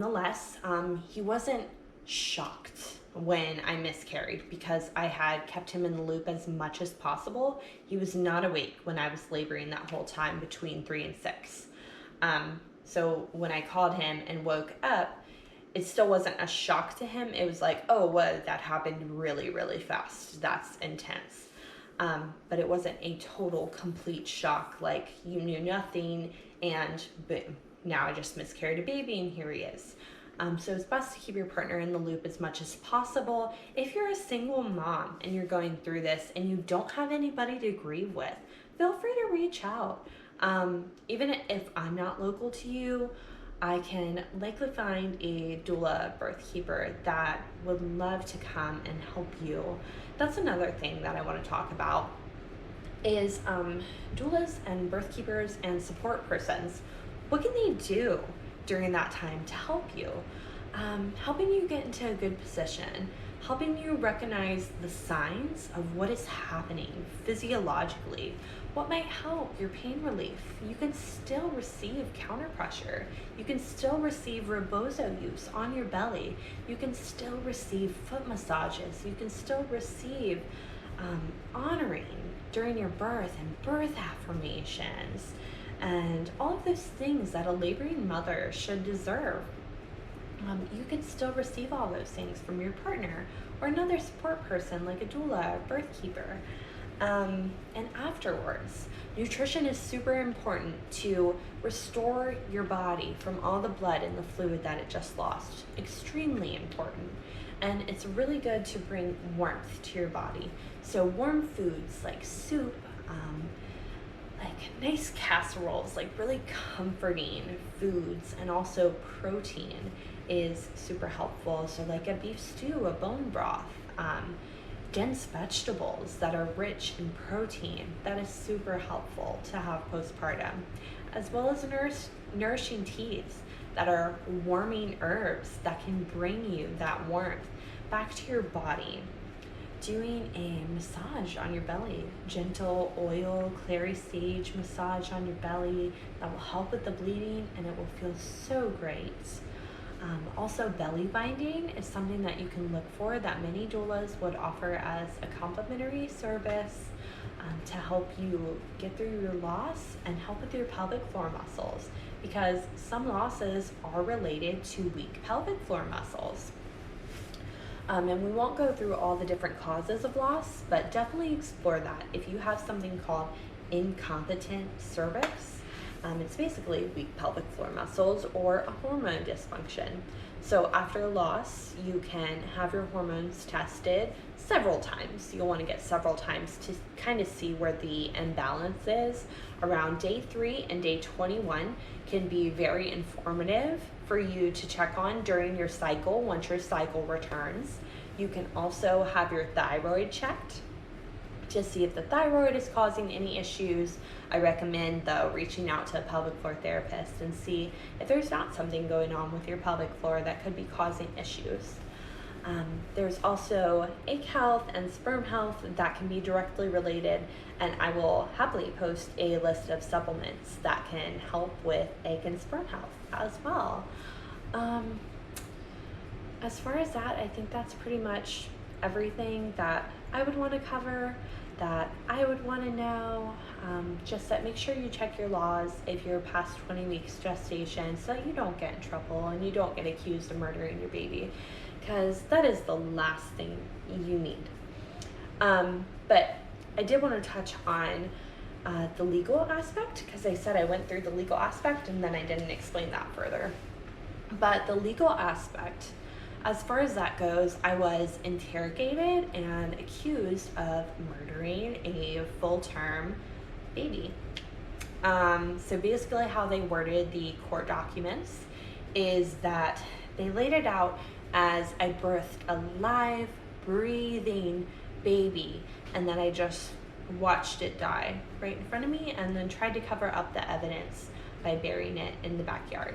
Nonetheless, he wasn't shocked when I miscarried because I had kept him in the loop as much as possible. He was not awake when I was laboring that whole time between 3 and 6. So when I called him and woke up, it still wasn't a shock to him. It was like, oh, well, that happened really, really fast. That's intense. But it wasn't a total, complete shock, like you knew nothing and boom, now I just miscarried a baby and here he is. So it's best to keep your partner in the loop as much as possible. If you're a single mom and you're going through this and you don't have anybody to grieve with, feel free to reach out. Even if I'm not local to you, I can likely find a doula birth keeper that would love to come and help you. That's another thing that I want to talk about is doulas and birth keepers and support persons. What can they do during that time to help you? Helping you get into a good position, helping you recognize the signs of what is happening physiologically, what might help your pain relief. You can still receive counter pressure. You can still receive rebozo use on your belly. You can still receive foot massages. You can still receive honoring during your birth and birth affirmations and all of those things that a laboring mother should deserve. You can still receive all those things from your partner or another support person like a doula or birth keeper. And afterwards, nutrition is super important to restore your body from all the blood and the fluid that it just lost. Extremely important. And it's really good to bring warmth to your body. So warm foods like soup, like nice casseroles, like really comforting foods, and also protein is super helpful. So like a beef stew, a bone broth, dense vegetables that are rich in protein, that is super helpful to have postpartum, as well as nourishing teas that are warming herbs that can bring you that warmth back to your body. Doing a massage on your belly, gentle oil, clary sage massage on your belly that will help with the bleeding and it will feel so great. Also, belly binding is something that you can look for that many doulas would offer as a complimentary service to help you get through your loss and help with your pelvic floor muscles, because some losses are related to weak pelvic floor muscles. And we won't go through all the different causes of loss, but definitely explore that. If you have something called incompetent cervix, it's basically weak pelvic floor muscles or a hormone dysfunction. So after loss, you can have your hormones tested several times. You'll want to get several times to kind of see where the imbalance is. Around day 3 and day 21 can be very informative for you to check on during your cycle once your cycle returns. You can also have your thyroid checked to see if the thyroid is causing any issues. I recommend though reaching out to a pelvic floor therapist and see if there's not something going on with your pelvic floor that could be causing issues. There's also egg health and sperm health that can be directly related, and I will happily post a list of supplements that can help with egg and sperm health as well. As far as that, I think that's pretty much everything that I would want to cover, that I would want to know. Just that make sure you check your laws if you're past 20 weeks gestation so that you don't get in trouble and you don't get accused of murdering your baby, because that is the last thing you need. But I did want to touch on the legal aspect, because I said I went through the legal aspect and then I didn't explain that further. But the legal aspect, as far as that goes, I was interrogated and accused of murdering a full-term baby. So basically how they worded the court documents is that they laid it out as I birthed a live, breathing baby, and then I just watched it die right in front of me and then tried to cover up the evidence by burying it in the backyard.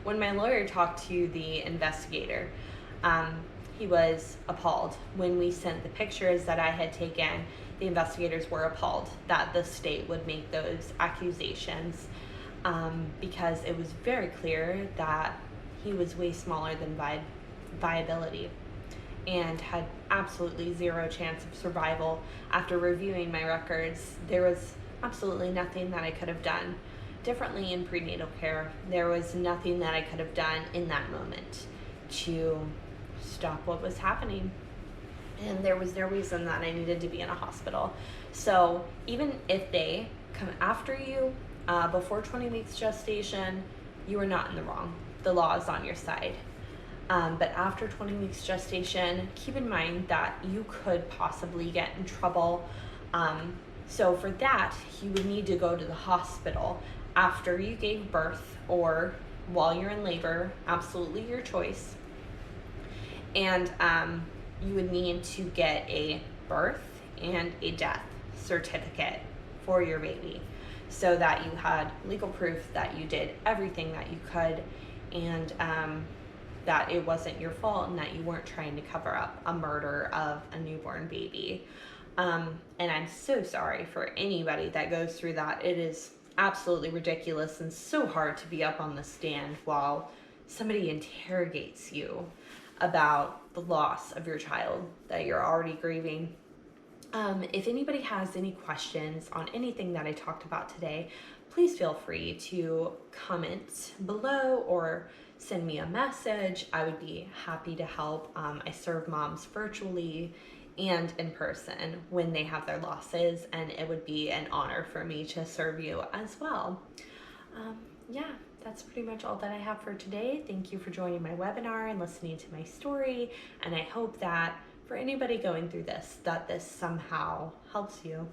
When my lawyer talked to the investigator, he was appalled. When we sent the pictures that I had taken, the investigators were appalled that the state would make those accusations. because it was very clear that he was way smaller than viability and had absolutely zero chance of survival. After reviewing my records, there was absolutely nothing that I could have done differently in prenatal care. There was nothing that I could have done in that moment to stop what was happening. And there was no reason that I needed to be in a hospital. So even if they come after you before 20 weeks gestation, you are not in the wrong. The law is on your side. But after 20 weeks gestation, keep in mind that you could possibly get in trouble. So for that, you would need to go to the hospital after you gave birth or while you're in labor, absolutely your choice. And you would need to get a birth and a death certificate for your baby so that you had legal proof that you did everything that you could, and that it wasn't your fault and that you weren't trying to cover up a murder of a newborn baby. And I'm so sorry for anybody that goes through that. It is absolutely ridiculous and so hard to be up on the stand while somebody interrogates you about the loss of your child that you're already grieving. If anybody has any questions on anything that I talked about today, please feel free to comment below or send me a message. I would be happy to help. I serve moms virtually and in person when they have their losses, and it would be an honor for me to serve you as well. Yeah, that's pretty much all that I have for today. Thank you for joining my webinar and listening to my story, and I hope that for anybody going through this, that this somehow helps you.